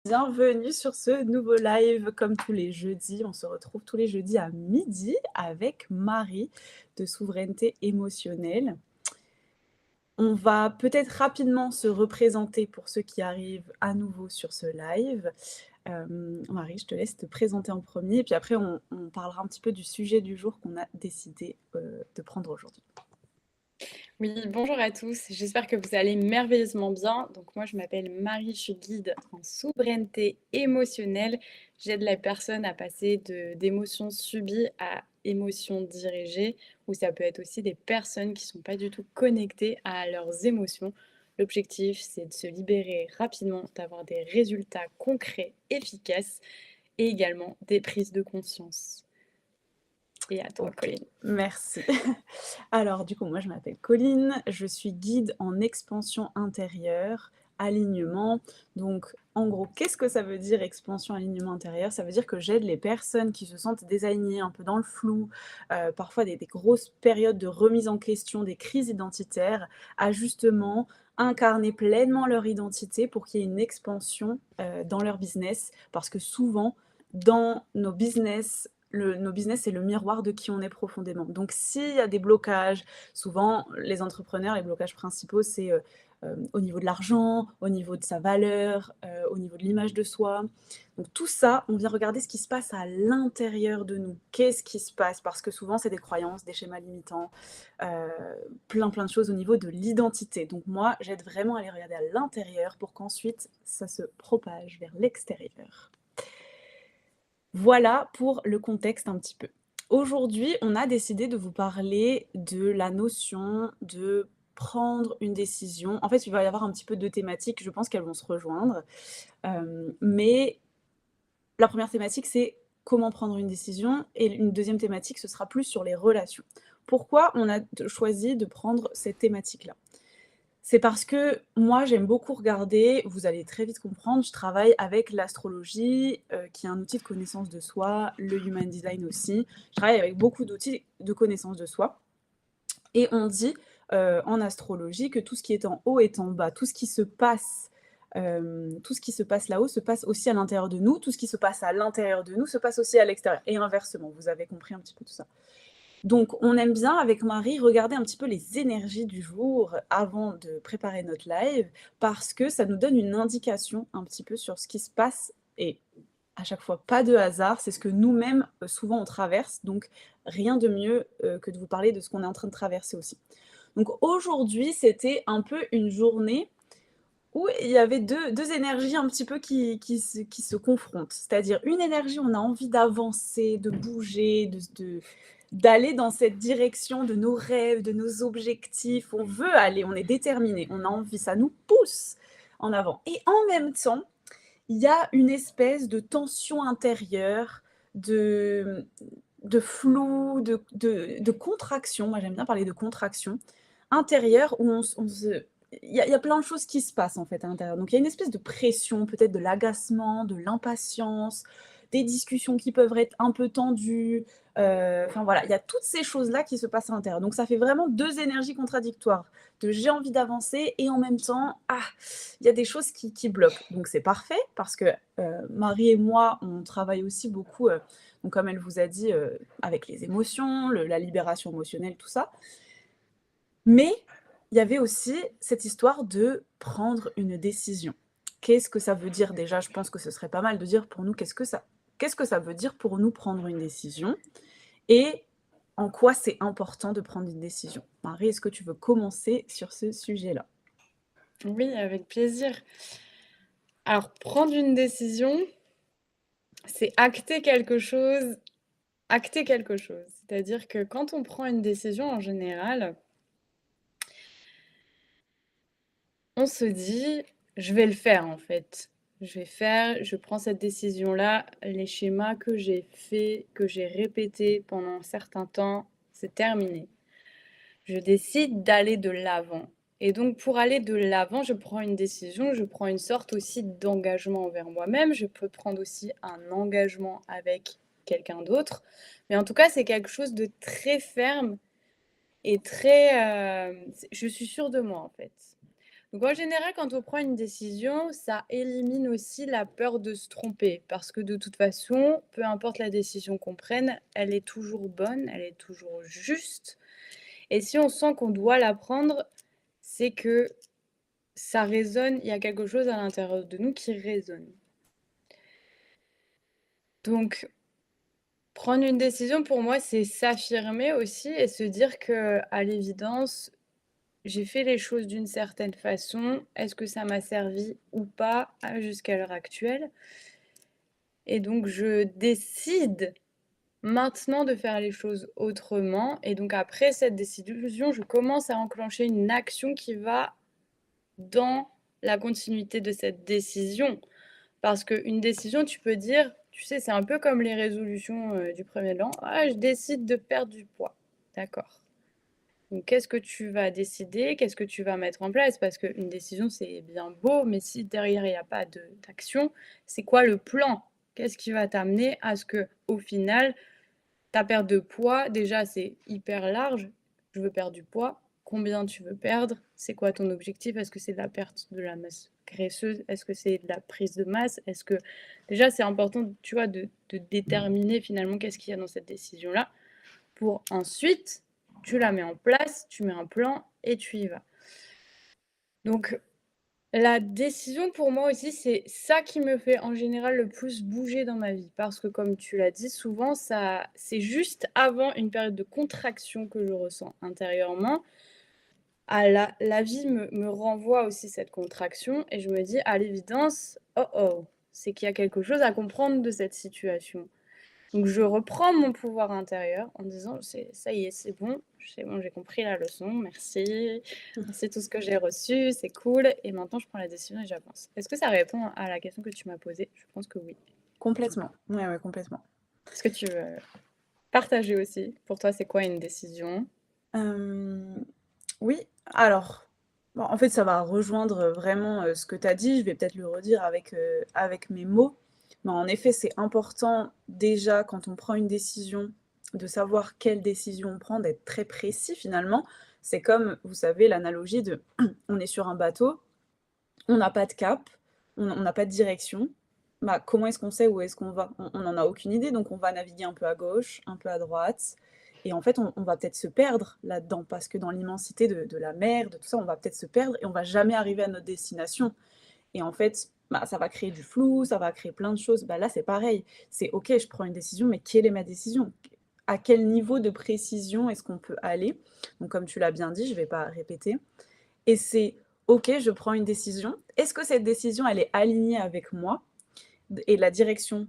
Bienvenue sur ce nouveau live comme tous les jeudis. On se retrouve tous les jeudis à midi avec Marie de Souveraineté émotionnelle. On va peut-être rapidement se représenter pour ceux qui arrivent à nouveau sur ce live. Marie, je te laisse te présenter en premier et puis après on parlera un petit peu du sujet du jour qu'on a décidé, de prendre aujourd'hui. Oui, bonjour à tous, j'espère que vous allez merveilleusement bien. Donc moi, je m'appelle Marie, je suis guide en souveraineté émotionnelle. J'aide la personne à passer d'émotions subies à émotions dirigées, ou ça peut être aussi des personnes qui ne sont pas du tout connectées à leurs émotions. L'objectif, c'est de se libérer rapidement, d'avoir des résultats concrets, efficaces, et également des prises de conscience. Et à toi, OK, Colline. merci. Alors du coup, moi je m'appelle Colline, je suis guide en expansion intérieure, alignement. Donc en gros, qu'est-ce que ça veut dire expansion, alignement intérieur? Ça veut dire que j'aide les personnes qui se sentent désalignées, un peu dans le flou, parfois des grosses périodes de remise en question, des crises identitaires, à justement incarner pleinement leur identité pour qu'il y ait une expansion, dans leur business. Parce que souvent, dans nos business, c'est le miroir de qui on est profondément. Donc s'il y a des blocages, souvent les entrepreneurs, les blocages principaux, c'est, au niveau de l'argent, au niveau de sa valeur, au niveau de l'image de soi. Donc tout ça, on vient regarder ce qui se passe à l'intérieur de nous. Qu'est-ce qui se passe? Parce que souvent c'est des croyances, des schémas limitants, heu, plein de choses au niveau de l'identité. Donc moi, j'aide vraiment à aller regarder à l'intérieur pour qu'ensuite ça se propage vers l'extérieur. Voilà pour le contexte un petit peu. Aujourd'hui, on a décidé de vous parler de la notion de prendre une décision. En fait, il va y avoir un petit peu 2 thématiques, je pense qu'elles vont se rejoindre. Mais la première thématique, c'est comment prendre une décision et une deuxième thématique, ce sera plus sur les relations. Pourquoi on a choisi de prendre cette thématique-là? C'est parce que moi, j'aime beaucoup regarder, vous allez très vite comprendre, je travaille avec l'astrologie, qui est un outil de connaissance de soi, le human design aussi. Je travaille avec beaucoup d'outils de connaissance de soi et on dit, en astrologie que tout ce qui est en haut est en bas. Tout ce qui se passe là-haut se passe aussi à l'intérieur de nous. Tout ce qui se passe à l'intérieur de nous se passe aussi à l'extérieur et inversement. Vous avez compris un petit peu tout ça? Donc, on aime bien avec Marie regarder un petit peu les énergies du jour avant de préparer notre live, parce que ça nous donne une indication un petit peu sur ce qui se passe et à chaque fois pas de hasard, c'est ce que nous-mêmes, souvent on traverse, donc rien de mieux, que de vous parler de ce qu'on est en train de traverser aussi. Donc aujourd'hui, c'était un peu une journée où il y avait deux énergies un petit peu qui se confrontent. C'est-à-dire une énergie, on a envie d'avancer, de bouger, d'aller dans cette direction de nos rêves, de nos objectifs. On veut aller, on est déterminé, on a envie, ça nous pousse en avant. Et en même temps, il y a une espèce de tension intérieure, de, de flou, de contraction. Moi, j'aime bien parler de contraction intérieure où on se il y a plein de choses qui se passent, en fait, à l'intérieur. Donc il y a une espèce de pression, peut-être de l'agacement, de l'impatience, des discussions qui peuvent être un peu tendues, enfin voilà, il y a toutes ces choses-là qui se passent à l'intérieur. Donc ça fait vraiment 2 énergies contradictoires, de j'ai envie d'avancer et en même temps, il y a des choses qui bloquent. Donc c'est parfait parce que, Marie et moi, on travaille aussi beaucoup, donc comme elle vous a dit, avec les émotions, la libération émotionnelle, tout ça. Mais il y avait aussi cette histoire de prendre une décision. Qu'est-ce que ça veut dire déjà? Je pense que ce serait pas mal de dire pour nous qu'est-ce que ça veut dire pour nous prendre une décision et en quoi c'est important de prendre une décision? Marie, est-ce que tu veux commencer sur ce sujet-là? Oui, avec plaisir. Alors, prendre une décision, c'est acter quelque chose. C'est-à-dire que quand on prend une décision, en général, on se dit, je vais le faire en fait. Je prends cette décision-là, les schémas que j'ai faits, que j'ai répétés pendant un certain temps, c'est terminé. Je décide d'aller de l'avant. Et donc, pour aller de l'avant, je prends une décision, je prends une sorte aussi d'engagement envers moi-même. Je peux prendre aussi un engagement avec quelqu'un d'autre. Mais en tout cas, c'est quelque chose de très ferme et très... je suis sûre de moi, en fait. Donc en général, quand on prend une décision, ça élimine aussi la peur de se tromper parce que de toute façon, peu importe la décision qu'on prenne, elle est toujours bonne, elle est toujours juste et si on sent qu'on doit la prendre, c'est que ça résonne, il y a quelque chose à l'intérieur de nous qui résonne. Donc prendre une décision pour moi, c'est s'affirmer aussi et se dire qu'à l'évidence, j'ai fait les choses d'une certaine façon. Est-ce que ça m'a servi ou pas jusqu'à l'heure actuelle? Et donc je décide maintenant de faire les choses autrement et donc après cette décision, je commence à enclencher une action qui va dans la continuité de cette décision. Parce qu'une décision, tu peux dire, tu sais, c'est un peu comme les résolutions du premier de l'an. Ah, je décide de perdre du poids. D'accord. Donc, qu'est-ce que tu vas décider? Qu'est-ce que tu vas mettre en place? Parce qu'une décision, c'est bien beau, mais si derrière, il n'y a pas d'action, c'est quoi le plan? Qu'est-ce qui va t'amener à ce que, au final, ta perte de poids, déjà, c'est hyper large. Je veux perdre du poids. Combien tu veux perdre? C'est quoi ton objectif? Est-ce que c'est de la perte de la masse graisseuse? Est-ce que c'est de la prise de masse? Est-ce que déjà c'est important, tu vois, de déterminer finalement qu'est-ce qu'il y a dans cette décision-là pour ensuite tu la mets en place, tu mets un plan et tu y vas. Donc la décision pour moi aussi, c'est ça qui me fait en général le plus bouger dans ma vie. Parce que comme tu l'as dit, souvent, c'est juste avant une période de contraction que je ressens intérieurement. La vie me renvoie aussi cette contraction et je me dis à l'évidence, oh oh, c'est qu'il y a quelque chose à comprendre de cette situation. Donc je reprends mon pouvoir intérieur en disant: Ça y est, c'est bon, j'ai compris la leçon, merci, c'est tout ce que j'ai reçu, c'est cool et maintenant je prends la décision et j'avance». Est-ce que ça répond à la question que tu m'as posée? Je pense que oui. Complètement. Ouais, ouais, complètement. Est-ce que tu veux partager aussi? Pour toi, c'est quoi une décision? Oui, alors, bon, en fait, ça va rejoindre, vraiment, ce que tu as dit. Je vais peut-être le redire avec mes mots. Mais en effet, c'est important déjà quand on prend une décision, de savoir quelle décision on prend, d'être très précis finalement. C'est comme, vous savez, l'analogie de on est sur un bateau, on n'a pas de cap, on n'a pas de direction. Bah, comment est-ce qu'on sait où est-ce qu'on va? On n'en a aucune idée, donc on va naviguer un peu à gauche, un peu à droite et en fait, on va peut-être se perdre là-dedans parce que dans l'immensité de la mer, de tout ça, on va peut-être se perdre et on va jamais arriver à notre destination et en fait, bah, ça va créer du flou, ça va créer plein de choses. Bah, là, c'est pareil. C'est OK, je prends une décision, mais quelle est ma décision? À quel niveau de précision est-ce qu'on peut aller? Donc comme tu l'as bien dit, je vais pas répéter et c'est OK, je prends une décision. Est-ce que cette décision, elle est alignée avec moi et la direction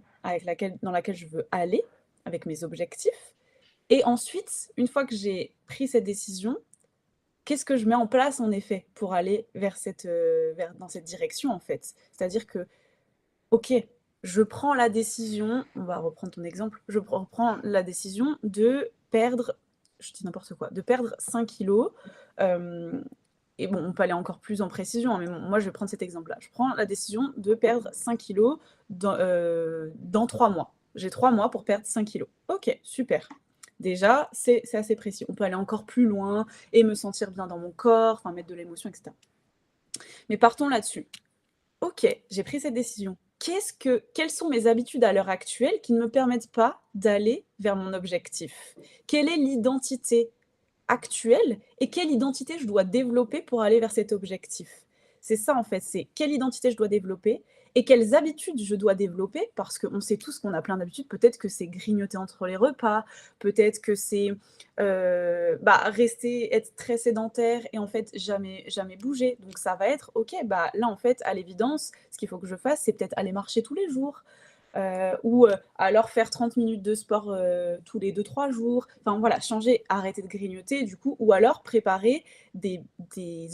dans laquelle je veux aller, avec mes objectifs? Et ensuite, une fois que j'ai pris cette décision, qu'est-ce que je mets en place en effet pour aller dans cette direction en fait? C'est-à-dire que, OK, je prends la décision, on va reprendre ton exemple, reprends la décision de perdre, je dis n'importe quoi, de perdre 5 kilos. Et bon, on peut aller encore plus en précision, hein, mais bon, moi je vais prendre cet exemple-là. Je prends la décision de perdre 5 kilos dans 3 mois. J'ai 3 mois pour perdre 5 kilos. OK, super. Déjà, c'est assez précis. On peut aller encore plus loin et me sentir bien dans mon corps, enfin mettre de l'émotion, etc. Mais partons là-dessus. OK, j'ai pris cette décision. Quelles sont mes habitudes à l'heure actuelle qui ne me permettent pas d'aller vers mon objectif? Quelle est l'identité actuelle et quelle identité je dois développer pour aller vers cet objectif? C'est ça en fait, c'est quelle identité je dois développer et quelles habitudes je dois développer parce qu'on sait tous qu'on a plein d'habitudes. Peut-être que c'est grignoter entre les repas, peut-être que c'est, être très sédentaire et en fait jamais bouger. Donc ça va être: «OK, bah, là en fait à l'évidence, ce qu'il faut que je fasse, c'est peut-être aller marcher tous les jours, alors faire 30 minutes de sport, tous les 2-3 jours. Enfin voilà, changer, arrêter de grignoter du coup ou alors préparer des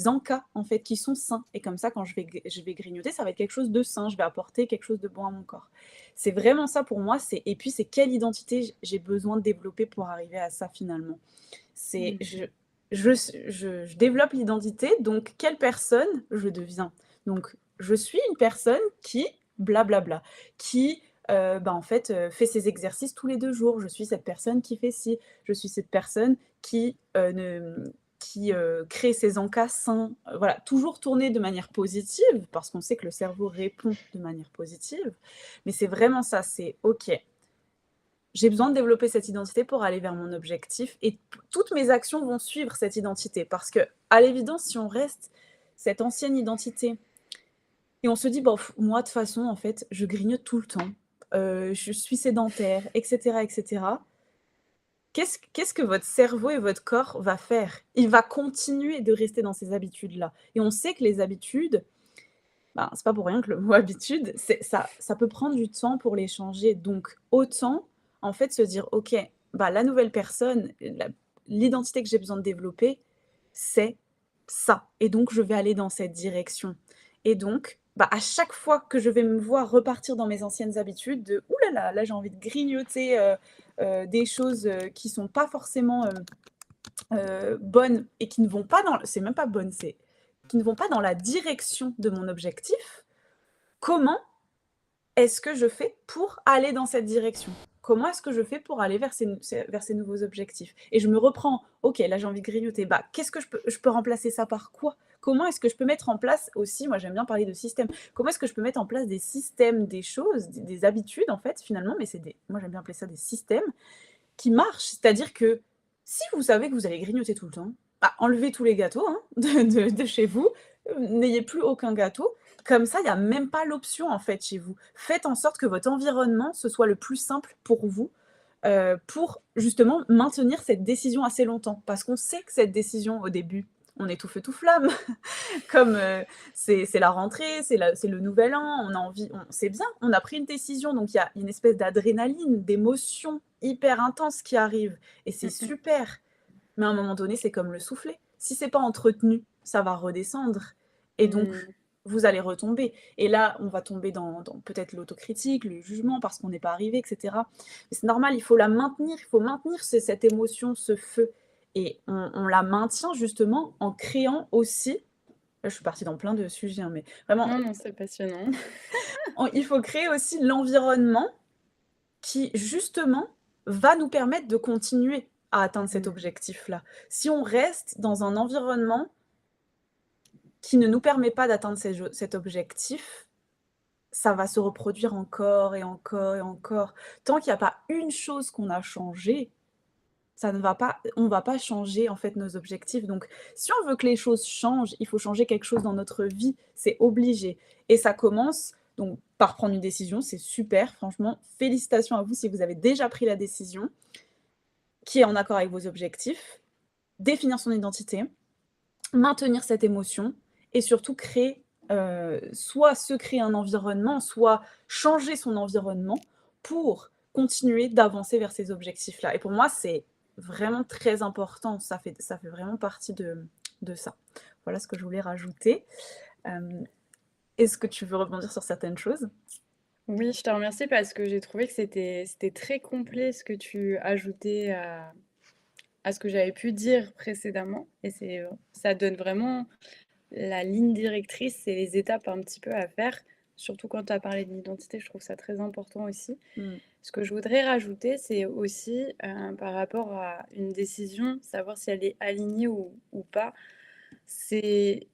encas en fait qui sont sains et comme ça quand je vais grignoter, ça va être quelque chose de sain, je vais apporter quelque chose de bon à mon corps. C'est vraiment ça pour moi, et puis c'est quelle identité j'ai besoin de développer pour arriver à ça finalement. C'est Mmh. je développe l'identité, donc quelle personne je deviens? Donc je suis une personne qui blablabla, qui en fait, fait ses exercices tous les 2 jours. Je suis cette personne qui fait ci. Je suis cette personne qui qui crée ces encas sains, voilà, toujours tourner de manière positive, parce qu'on sait que le cerveau répond de manière positive. Mais c'est vraiment ça, c'est OK, j'ai besoin de développer cette identité pour aller vers mon objectif et toutes mes actions vont suivre cette identité. Parce que, à l'évidence, si on reste cette ancienne identité et on se dit: «Bof, moi de toute façon, en fait, je grignote tout le temps, je suis sédentaire» et cetera et cetera. Qu'est-ce que votre cerveau et votre corps va faire? Il va continuer de rester dans ces habitudes-là et on sait que les habitudes, ben, c'est pas pour rien que le mot habitude, c'est ça peut prendre du temps pour les changer. Donc autant, en fait, se dire: «OK, bah, la nouvelle personne, l'identité que j'ai besoin de développer, c'est ça et donc je vais aller dans cette direction» et donc, bah, à chaque fois que je vais me voir repartir dans mes anciennes habitudes de: «Ouh là là, là j'ai envie de grignoter, des choses, qui sont pas forcément, bonnes et qui ne vont pas dans» c'est même pas bonnes, c'est qui ne vont pas dans la direction de mon objectif. Comment est-ce que je fais pour aller dans cette direction? Comment est-ce que je fais pour aller vers ces nouveaux objectifs? Et je me reprends: «OK, là j'ai envie de grignoter, bah, qu'est-ce que je peux remplacer ça par quoi? Comment est-ce que je peux mettre en place» aussi, moi j'aime bien parler de système. Comment est-ce que je peux mettre en place des systèmes, des choses, des habitudes en fait finalement, mais c'est des moi j'aime bien appeler ça des systèmes qui marchent. C'est-à-dire que si vous savez que vous allez grignoter tout le temps, bah, enlevez tous les gâteaux, hein, de chez vous, n'ayez plus aucun gâteau. Comme ça, il y a même pas l'option, en fait, chez vous. Faites en sorte que votre environnement, ce soit le plus simple pour vous, pour justement maintenir cette décision assez longtemps. Parce qu'on sait que cette décision, au début, on est tout feu tout flamme. Comme, c'est la rentrée, c'est le nouvel an, on a envie c'est bien, on a pris une décision, donc il y a une espèce d'adrénaline, d'émotion hyper intense qui arrive et c'est Mmh mh. super. Mais à un moment donné, c'est comme le soufflet. Si c'est pas entretenu, ça va redescendre et donc Mmh. vous allez retomber et là, on va tomber dans peut-être l'autocritique, le jugement parce qu'on n'est pas arrivé et cetera. Mais c'est normal, il faut la maintenir, il faut maintenir cette émotion, ce feu et on la maintient justement en créant aussi là, je suis partie dans plein de sujets, hein, mais vraiment, Non, non, c'est passionnant. il faut créer aussi l'environnement qui, justement, va nous permettre de continuer à atteindre cet Mmh. objectif-là. Si on reste dans un environnement qui ne nous permet pas d'atteindre cet objectif, ça va se reproduire encore et encore et encore. Tant qu'il n'y a pas une chose qu'on a changée, ça ne va pas on va pas changer, en fait, nos objectifs. Donc si on veut que les choses changent, il faut changer quelque chose dans notre vie, c'est obligé et ça commence donc par prendre une décision, c'est super, franchement, félicitations à vous si vous avez déjà pris la décision, qui est en accord avec vos objectifs. Définir son identité, maintenir cette émotion et surtout créer, soit se créer un environnement, soit changer son environnement pour continuer d'avancer vers ces objectifs-là et pour moi, c'est vraiment très important. Ça fait vraiment partie de ça. Voilà ce que je voulais rajouter. Hem, est-ce que tu veux rebondir sur certaines choses? Oui, je te remercie parce que j'ai trouvé que c'était très complet ce que tu ajoutais à ce que j'avais pu dire précédemment et ça donne vraiment la ligne directrice et les étapes un petit peu à faire, surtout quand tu as parlé de l'identité, je trouve ça très important aussi. Mmh. Ce que je voudrais rajouter, c'est aussi, par rapport à une décision, savoir si elle est alignée ou pas. C'est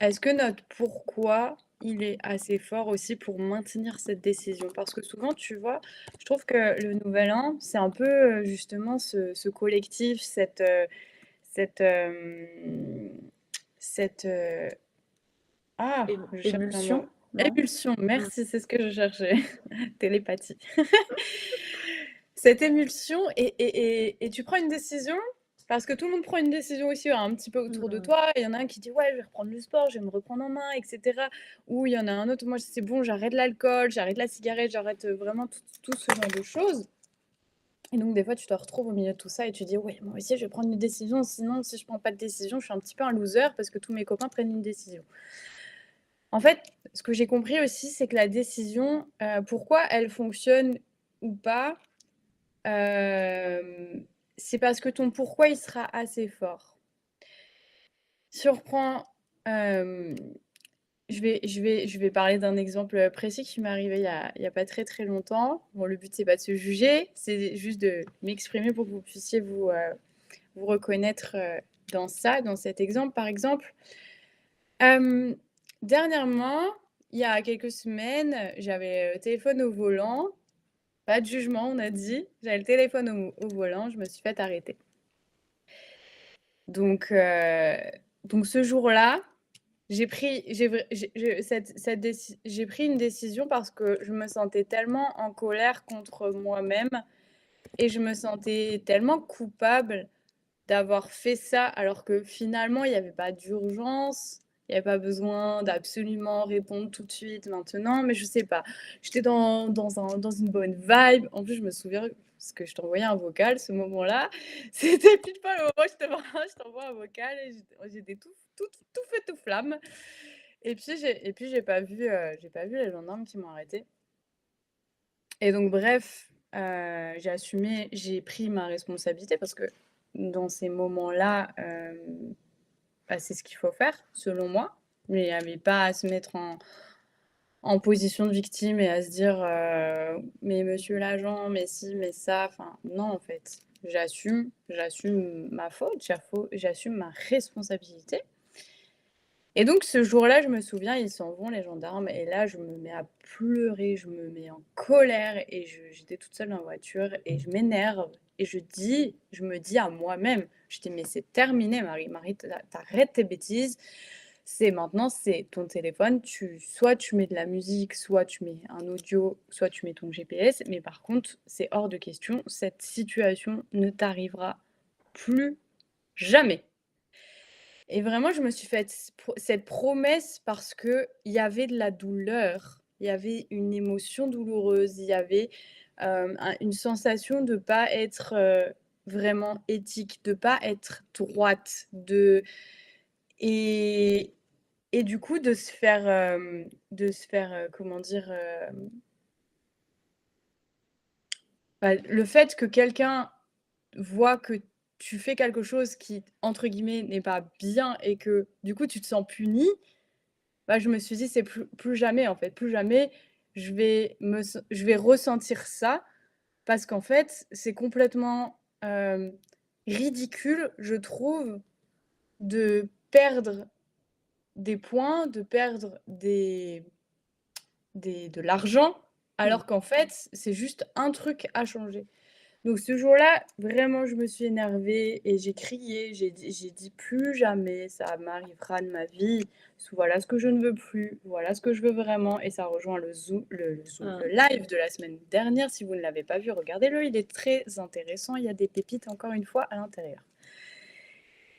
est-ce que notre pourquoi, il est assez fort aussi pour maintenir cette décision? Parce que souvent, tu vois, je trouve que le nouvel an, c'est un peu, justement ce collectif, cette, cette, je cherche un mot. Émulsion, non? Émulsion, Mmh. merci, c'est ce que je cherchais. Télépathie. Cette émulsion et tu prends une décision parce que tout le monde prend une décision aussi un petit peu autour de Mmh. toi. Il y en a un qui dit: «Ouais, je vais reprendre le sport, je vais me reprendre en main» et cetera. Ou il y en a un autre: «Moi, c'est bon, j'arrête l'alcool, j'arrête la cigarette, j'arrête, vraiment tout ce genre de choses» et donc des fois, tu te retrouves au milieu de tout ça et tu dis: «Ouais, moi aussi, je vais prendre une décision, sinon si je prends pas de décision, je suis un petit peu un loser parce que tous mes copains prennent une décision». En fait, ce que j'ai compris aussi, c'est que la décision, pourquoi elle fonctionne ou pas, c'est parce que ton pourquoi, il sera assez fort. Si on reprend, hem, je vais parler d'un exemple, précis qui m'est arrivé il y a pas très, très longtemps. Bon, le but, c'est pas de se juger, c'est juste de m'exprimer pour que vous puissiez vous reconnaître, dans cet exemple, par exemple, hem, dernièrement, il y a quelques semaines, j'avais le téléphone au volant, pas de jugement, on a dit. J'avais le téléphone au volant, je me suis fait arrêter. Donc heu, donc ce jour-là, j'ai pris j'ai vr j'ai cette déci j'ai pris une décision parce que je me sentais tellement en colère contre moi-même et je me sentais tellement coupable d'avoir fait ça alors que finalement il y avait pas d'urgence, il y avait pas besoin d'absolument répondre tout de suite maintenant, mais je sais pas. J'étais dans une bonne vibe. En plus, je me souviens parce que je t'envoyais un vocal ce moment-là, c'était pile poil au moment où je t'envoie un vocal et j'étais tout feu tout flamme et puis j'ai pas vu les gendarmes qui m'ont arrêtée et donc bref, j'ai pris ma responsabilité parce que dans ces moments-là, bah, c'est ce qu'il faut faire selon moi. Mais il y avait pas à se mettre en position de victime et à se dire, «Mais monsieur l'agent, mais ci, mais ça», enfin non en fait. J'assume ma faute, j'assume ma responsabilité et donc ce jour-là, je me souviens, ils s'en vont les gendarmes et là, je me mets à pleurer, je me mets en colère et j'étais toute seule dans la voiture et je m'énerve et je me dis à moi-même, je dis: «Mais c'est terminé Marie, Marie, t'arrêtes tes bêtises, c'est maintenant, c'est ton téléphone, soit tu mets de la musique, soit tu mets un audio, soit tu mets ton GPS, mais par contre, c'est hors de question, cette situation ne t'arrivera plus jamais». Et vraiment, je me suis faite cette promesse parce qu'il y avait de la douleur, il y avait une émotion douloureuse, il y avait, une sensation de pas être, vraiment éthique, de pas être droite, et et du coup de se faire, comment dire? Bah, le fait que quelqu'un voit que tu fais quelque chose qui, entre guillemets, «n'est pas bien» et que du coup tu te sens puni. Bah, je me suis dit: «C'est plus jamais, en fait, plus jamais je vais ressentir ça», parce qu'en fait, c'est complètement, ridicule, je trouve, de perdre des points, de perdre de l'argent, Mmh. alors qu'en fait, c'est juste un truc à changer. Donc ce jour-là, vraiment, je me suis énervée et j'ai crié, j'ai dit: «Plus jamais ça m'arrivera de ma vie. Voilà ce que je ne veux plus, voilà ce que je veux vraiment» et ça rejoint le Mmh. live de la semaine dernière. Si vous ne l'avez pas vu, regardez-le, il est très intéressant. Il y a des pépites, encore une fois, à l'intérieur.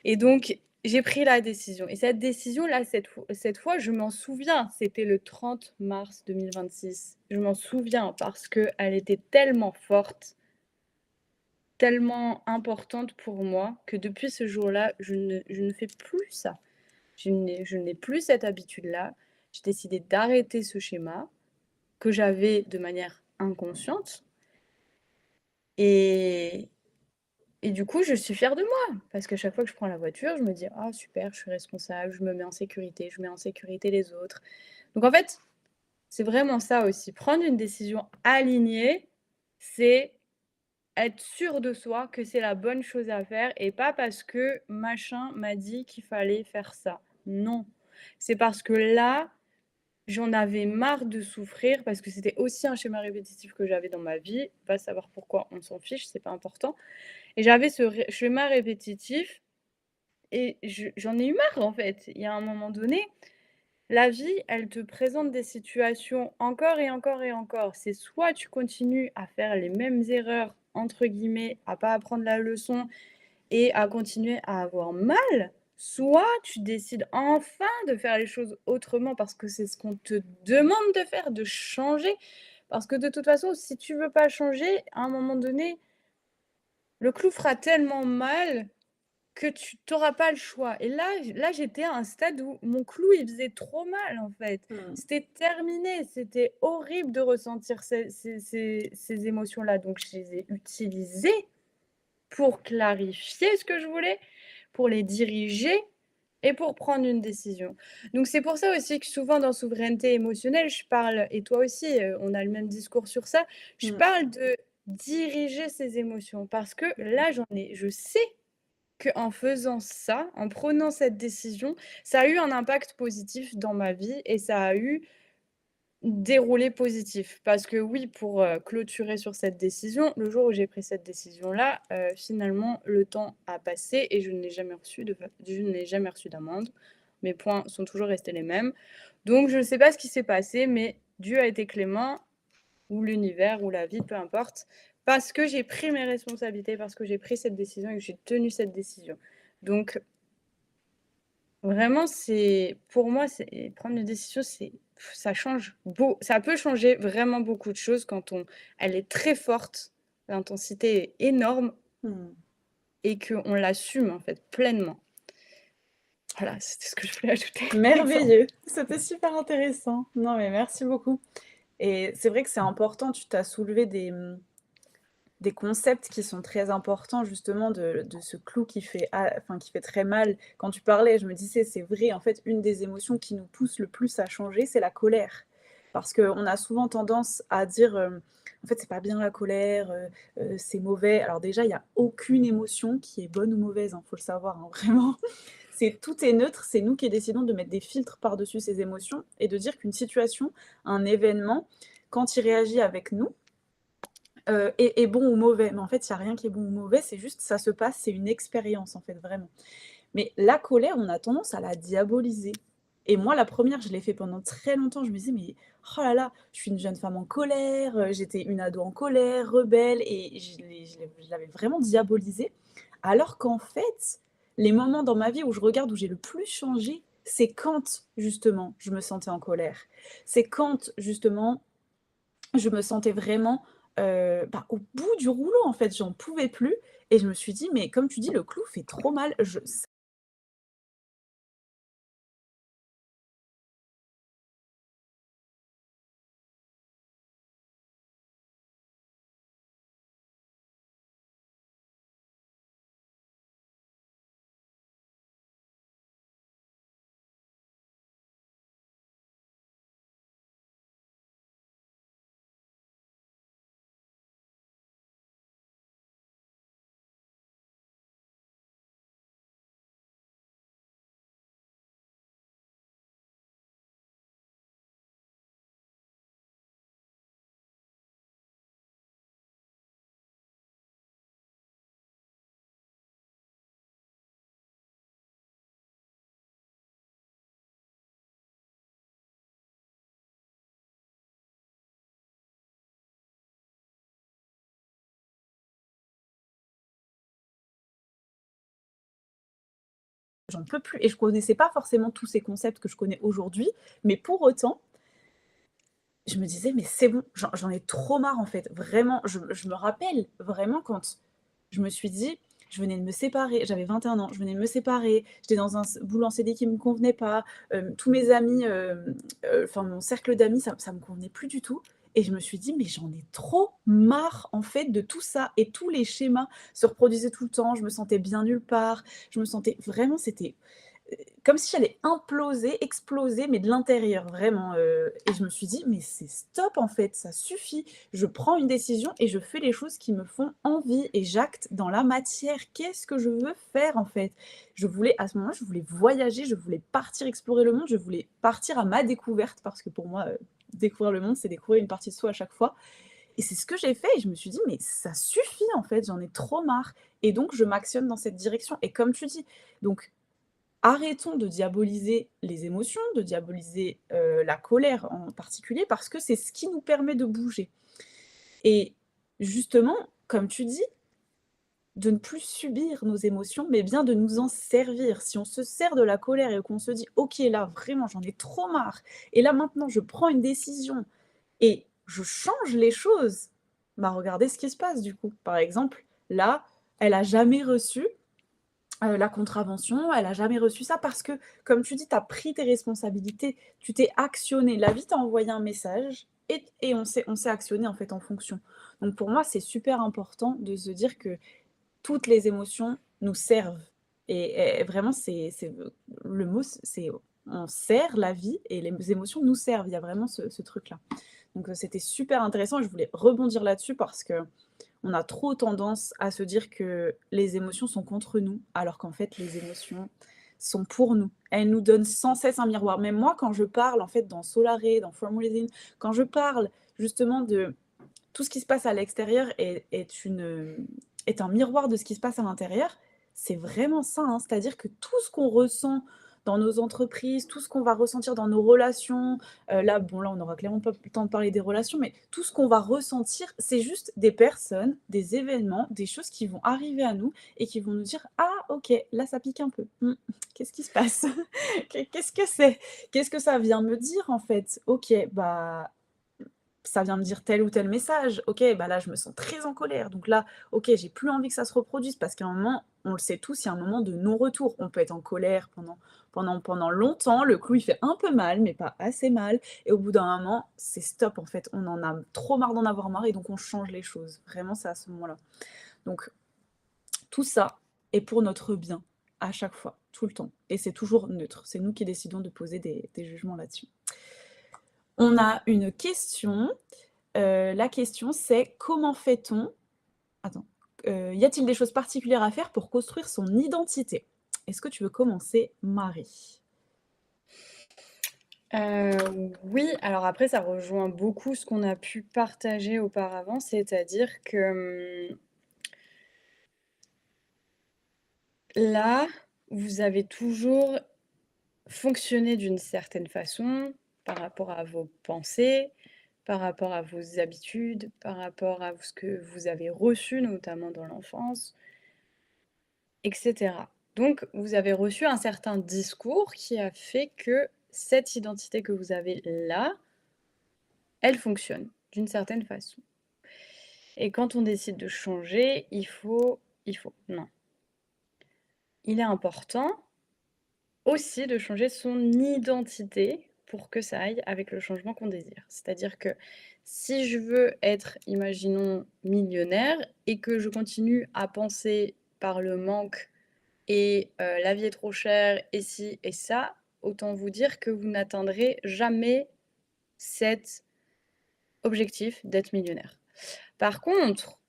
Et donc j'ai pris la décision et cette décision-là, cette fois, je m'en souviens, c'était le 30 mars 2026. Je m'en souviens parce qu'elle était tellement forte, tellement importante pour moi que depuis ce jour-là, je ne fais plus ça. Je n'ai plus cette habitude-là. J'ai décidé d'arrêter ce schéma que j'avais de manière inconsciente et et du coup, je suis fière de moi parce qu'à chaque fois que je prends la voiture, je me dis: «Ah super, je suis responsable, je me mets en sécurité, je mets en sécurité les autres». Donc en fait, c'est vraiment ça aussi. Prendre une décision alignée, c'est être sûr de soi que c'est la bonne chose à faire et pas parce que machin m'a dit qu'il fallait faire ça. Non, c'est parce que là, j'en avais marre de souffrir parce que c'était aussi un schéma répétitif que j'avais dans ma vie. Va savoir pourquoi, on s'en fiche, c'est pas important. Et j'avais ce schéma répétitif et j'en ai eu marre en fait. Il y a un moment donné, la vie, elle te présente des situations encore et encore et encore. C'est soit tu continues à faire les mêmes «erreurs» entre guillemets, à pas apprendre la leçon et à continuer à avoir mal, soit tu décides enfin de faire les choses autrement parce que c'est ce qu'on te demande de faire, de changer. Parce que de toute façon, si tu veux pas changer, à un moment donné, le clou fera tellement mal que tu auras pas le choix et là, j'étais à un stade où mon clou, il faisait trop mal, en fait. Mmh. C'était terminé, c'était horrible de ressentir ces émotions-là, donc je les ai utilisées pour clarifier ce que je voulais, pour les diriger et pour prendre une décision. Donc c'est pour ça aussi que souvent dans souveraineté émotionnelle, je parle et toi aussi, on a le même discours sur ça, je Mmh. parle de diriger ses émotions parce que là, je sais qu'en faisant ça, en prenant cette décision, ça a eu un impact positif dans ma vie et ça a eu déroulé positif. Parce que oui, pour, clôturer sur cette décision, le jour où j'ai pris cette décision-là, finalement, le temps a passé et je n'ai jamais reçu d'amende. Mes points sont toujours restés les mêmes. Donc je ne sais pas ce qui s'est passé, mais Dieu a été clément ou l'univers ou la vie, peu importe, parce que j'ai pris mes responsabilités, parce que j'ai pris cette décision et que j'ai tenu cette décision. Donc vraiment, pour moi, prendre une décision, ça peut changer vraiment beaucoup de choses quand elle est très forte, l'intensité est énorme Mmh. et qu'on l'assume en fait pleinement. Voilà, c'était ce que je voulais ajouter. Merveilleux, c'était super intéressant. Non, mais merci beaucoup et c'est vrai que c'est important, tu t'as soulevé des concepts qui sont très importants justement de ce clou qui fait très mal. Quand tu parlais, je me disais: «C'est vrai, en fait, une des émotions qui nous pousse le plus à changer, c'est la colère». Parce qu'on a souvent tendance à dire, «En fait, c'est pas bien la colère, c'est mauvais». Alors déjà, il y a aucune émotion qui est bonne ou mauvaise, hein, faut le savoir, hein, vraiment. Tout est neutre, c'est nous qui décidons de mettre des filtres par-dessus ces émotions et de dire qu'une situation, un événement, quand il réagit avec nous, est bon ou mauvais. Mais en fait, il y a rien qui est bon ou mauvais, c'est juste ça se passe, c'est une expérience en fait, vraiment. Mais la colère, on a tendance à la diaboliser et moi, la première, je l'ai fait pendant très longtemps. Je me disais: «Mais oh là là, je suis une jeune femme en colère, j'étais une ado en colère, rebelle» et je l'avais vraiment diabolisée. Alors qu'en fait, les moments dans ma vie où je regarde où j'ai le plus changé, c'est quand justement je me sentais en colère. C'est quand justement je me sentais vraiment, au bout du rouleau en fait, j'en pouvais plus et je me suis dit: «Mais comme tu dis, le clou fait trop mal». Je J'en peux plus et je connaissais pas forcément tous ces concepts que je connais aujourd'hui, mais pour autant, je me disais: «Mais c'est bon, j'en ai trop marre en fait». Vraiment, je me rappelle vraiment quand je me suis dit je venais de me séparer, j'avais 21 ans, je venais de me séparer, j'étais dans un boulot en CDI qui me convenait pas, tous mes amis, enfin mon cercle d'amis, ça me convenait plus du tout et je me suis dit: «Mais j'en ai trop marre en fait de tout ça» et tous les schémas se reproduisaient tout le temps, je me sentais bien nulle part, je me sentais vraiment c'était comme si j'allais imploser, exploser, mais de l'intérieur, vraiment, et je me suis dit: «Mais c'est stop, en fait, ça suffit. Je prends une décision et je fais les choses qui me font envie et j'acte dans la matière. Qu'est-ce que je veux faire, en fait?» Je voulais à ce moment-là, je voulais voyager, je voulais partir explorer le monde, je voulais partir à ma découverte parce que pour moi, découvrir le monde, c'est découvrir une partie de soi à chaque fois et c'est ce que j'ai fait et je me suis dit: «Mais ça suffit, en fait, j'en ai trop marre» et donc je m'actionne dans cette direction et comme tu dis, donc arrêtons de diaboliser les émotions, de diaboliser, la colère en particulier, parce que c'est ce qui nous permet de bouger et justement, comme tu dis, de ne plus subir nos émotions, mais bien de nous en servir. Si on se sert de la colère et qu'on se dit: «OK, là, vraiment, j'en ai trop marre et là, maintenant, je prends une décision et je change les choses», bah, regardez ce qui se passe du coup. Par exemple, là, elle a jamais reçu la contravention, elle a jamais reçu ça parce que, comme tu dis, tu as pris tes responsabilités, tu t'es actionné. La vie t'a envoyé un message et on s'est actionné, en fait, en fonction. Donc pour moi, c'est super important de se dire que toutes les émotions nous servent et vraiment c'est le mot c'est on sert la vie et les émotions nous servent. Il y a vraiment ce truc-là. Donc c'était super intéressant et je voulais rebondir là-dessus parce que On a trop tendance à se dire que les émotions sont contre nous, alors qu'en fait, les émotions sont pour nous. Elles nous donnent sans cesse un miroir. Même moi, quand je parle, en fait, dans Solar, dans From Within, quand je parle justement de tout ce qui se passe à l'extérieur est un miroir de ce qui se passe à l'intérieur, c'est vraiment ça, hein. C'est-à-dire que tout ce qu'on ressent dans nos entreprises, tout ce qu'on va ressentir dans nos relations, là, bon, là, on n'aura clairement pas le temps de parler des relations, mais tout ce qu'on va ressentir, c'est juste des personnes, des événements, des choses qui vont arriver à nous et qui vont nous dire: «Ah OK, là, ça pique un peu. Mmh, qu'est-ce qui se passe? Qu'est-ce que c'est? Qu'est-ce que ça vient me dire, en fait? OK, bah, ça vient me dire tel ou tel message. OK, bah là, je me sens très en colère. Donc là, OK, j'ai plus envie que ça se reproduise parce qu'à un moment, on le sait tous, il y a un moment de non-retour. On peut être en colère pendant longtemps. Le clou, il fait un peu mal, mais pas assez mal. Et au bout d'un moment, c'est stop, en fait. On en a trop marre d'en avoir marre et donc on change les choses. Vraiment, c'est à ce moment-là. Donc, tout ça est pour notre bien, à chaque fois, tout le temps. Et c'est toujours neutre. C'est nous qui décidons de poser des jugements là-dessus. On a une question. La question c'est: comment fait-on attends, y a-t-il des choses particulières à faire pour construire son identité? Est-ce que tu veux commencer, Marie? Oui, alors après ça rejoint beaucoup ce qu'on a pu partager auparavant, c'est-à-dire que, là, vous avez toujours fonctionné d'une certaine façon par rapport à vos pensées, par rapport à vos habitudes, par rapport à ce que vous avez reçu, notamment dans l'enfance, etc. Donc, vous avez reçu un certain discours qui a fait que cette identité que vous avez là, elle fonctionne d'une certaine façon. Et quand on décide de changer, non. Il est important aussi de changer son identité pour que ça aille avec le changement qu'on désire. C'est-à-dire que si je veux être, imaginons, millionnaire et que je continue à penser par le manque et la vie est trop chère et ci et ça, autant vous dire que vous n'atteindrez jamais cet objectif d'être millionnaire. Par contre,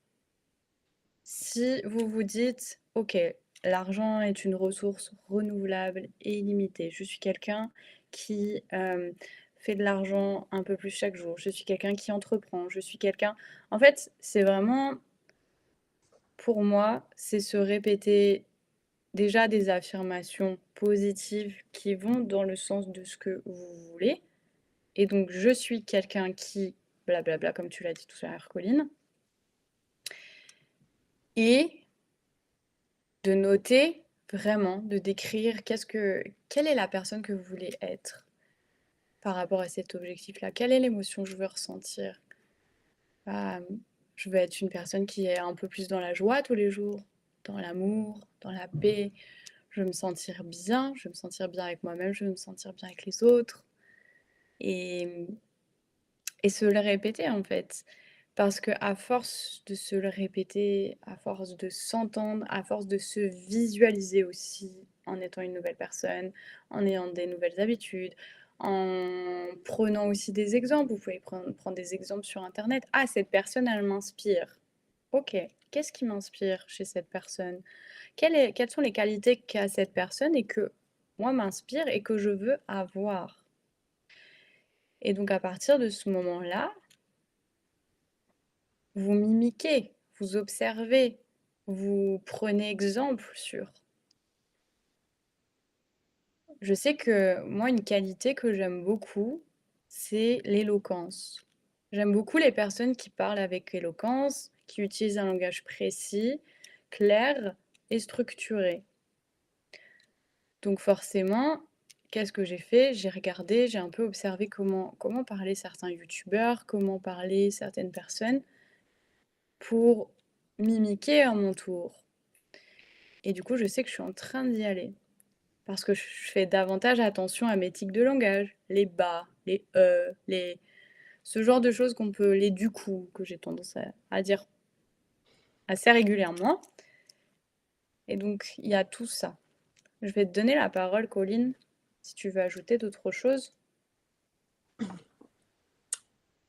si vous vous dites, OK, l'argent est une ressource renouvelable et illimitée, je suis quelqu'un qui fait de l'argent un peu plus chaque jour, je suis quelqu'un qui entreprend, je suis quelqu'un... En fait, c'est vraiment, pour moi, c'est se répéter déjà des affirmations positives qui vont dans le sens de ce que vous voulez. Et donc, je suis quelqu'un qui, blablabla, comme tu l'as dit tout à l'heure, Colline. Et de noter vraiment, de décrire quelle est la personne que vous voulez être par rapport à cet objectif-là. Quelle est l'émotion que je veux ressentir? Euh, je veux être une personne qui est un peu plus dans la joie tous les jours, dans l'amour, dans la paix. Je veux me sentir bien, je veux me sentir bien avec moi-même, je veux me sentir bien avec les autres. Et, et se le répéter en fait. Parce que à force de se le répéter, à force de s'entendre, à force de se visualiser aussi en étant une nouvelle personne, en ayant des nouvelles habitudes, en prenant aussi des exemples. Vous pouvez prendre des exemples sur Internet. Ah, cette personne, elle m'inspire. Ok, qu'est-ce qui m'inspire chez cette personne? Quelles sont les qualités qu'a cette personne et que moi m'inspire et que je veux avoir? Et donc à partir de ce moment-là, vous mimiquez, vous observez, vous prenez exemple sur. Je sais que moi, une qualité que j'aime beaucoup, c'est l'éloquence. J'aime beaucoup les personnes qui parlent avec éloquence, qui utilisent un langage précis, clair et structuré. Donc forcément, qu'est-ce que j'ai fait? J'ai regardé, j'ai un peu observé comment parlaient certains youtubeurs, comment parlaient certaines personnes pour mimiquer à mon tour. Et du coup, je sais que je suis en train d'y aller. Parce que je fais davantage attention à mes tics de langage. Les bas, les ce genre de choses qu'on peut... Les du coup, que j'ai tendance à dire assez régulièrement. Et donc, il y a tout ça. Je vais te donner la parole, Colline, si tu veux ajouter d'autres choses.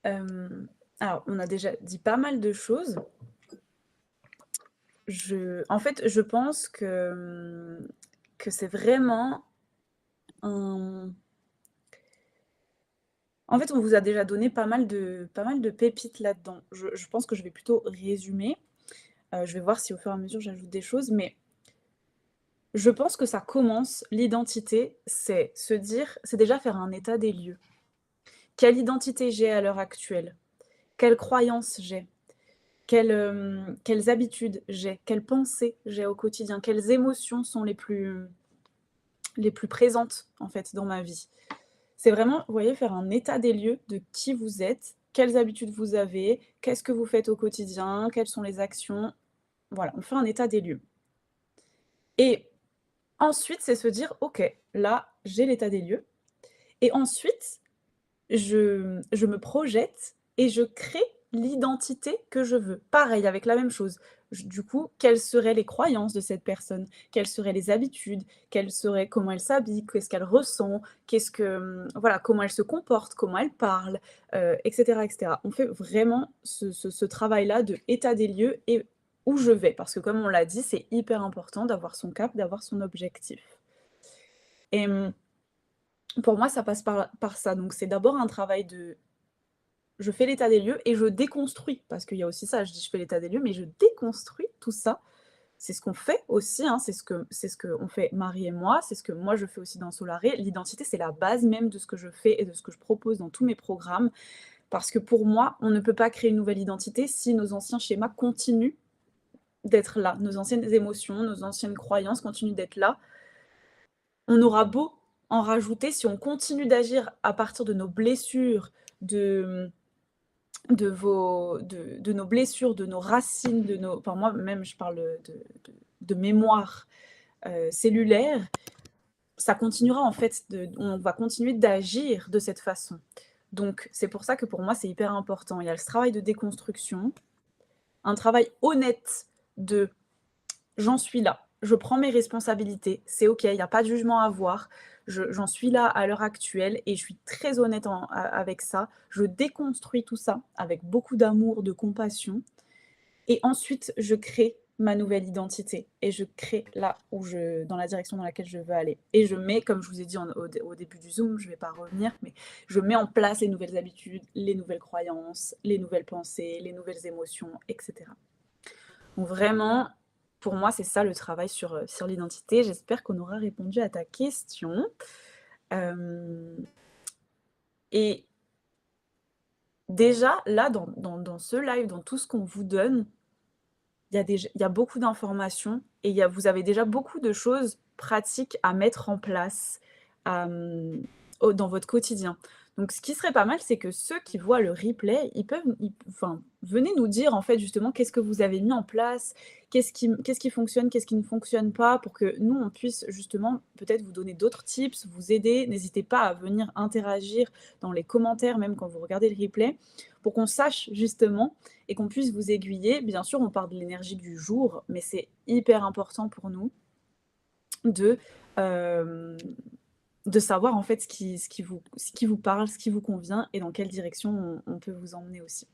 Alors, on a déjà dit pas mal de choses. En fait, je pense que c'est vraiment un en fait, on vous a déjà donné pas mal de pépites là-dedans. Je pense que je vais plutôt résumer, je vais voir si au fur et à mesure j'ajoute des choses, mais je pense que ça commence l'identité, c'est se dire c'est déjà faire un état des lieux. Quelle identité j'ai à l'heure actuelle? Quelles croyances j'ai? Quelles habitudes j'ai? Quelles pensées j'ai au quotidien? Quelles émotions sont les plus présentes, en fait, dans ma vie? C'est vraiment, vous voyez, faire un état des lieux de qui vous êtes, quelles habitudes vous avez, qu'est-ce que vous faites au quotidien, quelles sont les actions. Voilà, on fait un état des lieux et ensuite, c'est se dire: «OK, là, j'ai l'état des lieux» et ensuite je me projette et je crée l'identité que je veux. Pareil, avec la même chose. Du coup, quelles seraient les croyances de cette personne? Quelles seraient les habitudes? Comment elle s'habille? Qu'est-ce qu'elle ressent? Voilà, comment elle se comporte? Comment elle parle? Et cetera, et cetera. On fait vraiment ce travail-là de état des lieux et où je vais. Parce que comme on l'a dit, c'est hyper important d'avoir son cap, d'avoir son objectif. Et pour moi, ça passe par ça. Donc c'est d'abord un travail de je fais l'état des lieux et je déconstruis, parce qu'il y a aussi ça, je dis: «Je fais l'état des lieux», mais je déconstruis tout ça. C'est ce qu'on fait aussi, hein, c'est ce qu'on fait Marie et moi, c'est ce que moi je fais aussi dans Solaré. L'identité, c'est la base même de ce que je fais et de ce que je propose dans tous mes programmes, parce que pour moi, on ne peut pas créer une nouvelle identité si nos anciens schémas continuent d'être là, nos anciennes émotions, nos anciennes croyances continuent d'être là. On aura beau en rajouter, si on continue d'agir à partir de nos blessures, de de nos blessures, de nos racines, enfin moi même je parle de mémoire, cellulaire, ça continuera en fait on va continuer d'agir de cette façon. Donc c'est pour ça que pour moi c'est hyper important. Il y a ce travail de déconstruction, un travail honnête de j'en suis là, je prends mes responsabilités, c'est OK, il y a pas de jugement à avoir. J'en suis là à l'heure actuelle et je suis très honnête avec ça. Je déconstruis tout ça avec beaucoup d'amour, de compassion et ensuite je crée ma nouvelle identité et je crée dans la direction dans laquelle je veux aller. Et je mets, comme je vous ai dit au début du Zoom, je ne vais pas revenir, mais je mets en place les nouvelles habitudes, les nouvelles croyances, les nouvelles pensées, les nouvelles émotions, etc. Donc vraiment, pour moi, c'est ça le travail sur l'identité. J'espère qu'on aura répondu à ta question. Hem et déjà, là, dans ce live, dans tout ce qu'on vous donne, il y a beaucoup d'informations et vous avez déjà beaucoup de choses pratiques à mettre en place, dans votre quotidien. Donc ce qui serait pas mal, c'est que ceux qui voient le replay, enfin, venez nous dire, en fait, justement, qu'est-ce que vous avez mis en place? Qu'est-ce qui fonctionne, qu'est-ce qui ne fonctionne pas? Pour que nous, on puisse justement peut-être vous donner d'autres tips, vous aider. N'hésitez pas à venir interagir dans les commentaires, même quand vous regardez le replay, pour qu'on sache justement et qu'on puisse vous aiguiller. Bien sûr, on parle de l'énergie du jour, mais c'est hyper important pour nous de, hem, de savoir en fait ce qui vous parle, ce qui vous convient et dans quelle direction on peut vous emmener aussi.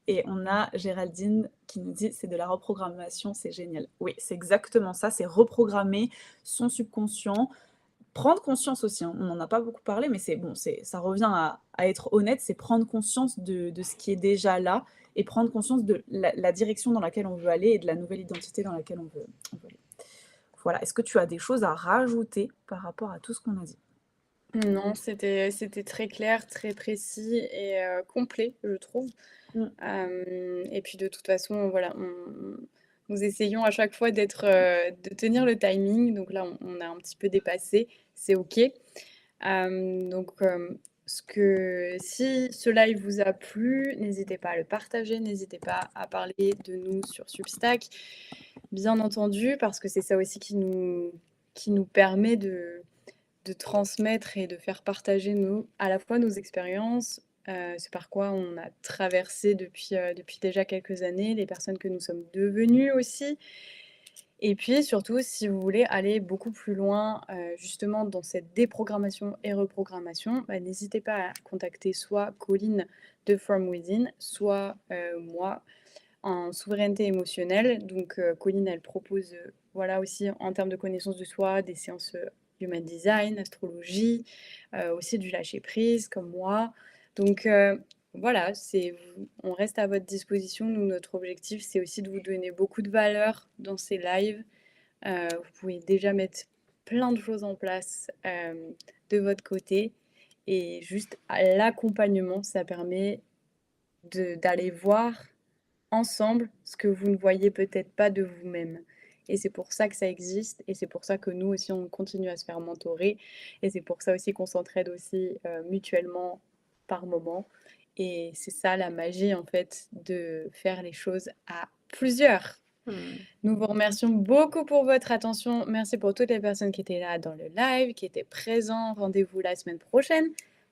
Et on a Géraldine qui nous dit: «C'est de la reprogrammation, c'est génial». Oui, c'est exactement ça, c'est reprogrammer son subconscient. Prendre conscience aussi, hein, on n'en a pas beaucoup parlé, mais c'est bon, ça revient à être honnête, c'est prendre conscience de ce qui est déjà là et prendre conscience de la direction dans laquelle on veut aller et de la nouvelle identité dans laquelle on veut aller. Voilà, est-ce que tu as des choses à rajouter par rapport à tout ce qu'on a dit? Non, c'était très clair, très précis et complet, je trouve. Mmh. Et puis de toute façon, voilà, nous essayons à chaque fois de tenir le timing, donc là, on a un petit peu dépassé, c'est OK. Donc si ce live vous a plu, n'hésitez pas à le partager, n'hésitez pas à parler de nous sur Substack, bien entendu, parce que c'est ça aussi qui nous permet de transmettre et de faire partager à la fois nos expériences, ce par quoi on a traversé depuis déjà quelques années, les personnes que nous sommes devenues aussi. Et puis surtout, si vous voulez aller beaucoup plus loin, justement dans cette déprogrammation et reprogrammation, bah, n'hésitez pas à contacter soit Colline de From Within, soit moi. en souveraineté émotionnelle. Donc, Colline, elle propose, voilà aussi en termes de connaissance de soi, des séances, human design, astrologie, aussi du lâcher prise comme moi. Donc, voilà, on reste à votre disposition. Nous, notre objectif, c'est aussi de vous donner beaucoup de valeur dans ces lives. Vous pouvez déjà mettre plein de choses en place, de votre côté et juste à l'accompagnement, ça permet d'aller voir ensemble ce que vous ne voyez peut-être pas de vous-même. Et c'est pour ça que ça existe et c'est pour ça que nous aussi, on continue à se faire mentorer et c'est pour ça aussi qu'on s'entraide aussi, mutuellement par moment et c'est ça la magie, en fait, de faire les choses à plusieurs. Mmh. Nous vous remercions beaucoup pour votre attention. Merci pour toutes les personnes qui étaient là dans le live, qui étaient présents. Rendez-vous la semaine prochaine,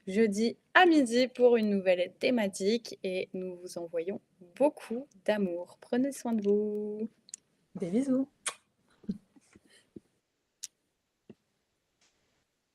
jeudi à midi, pour une nouvelle thématique. Et nous vous envoyons beaucoup d'amour. Prenez soin de vous. Des bisous.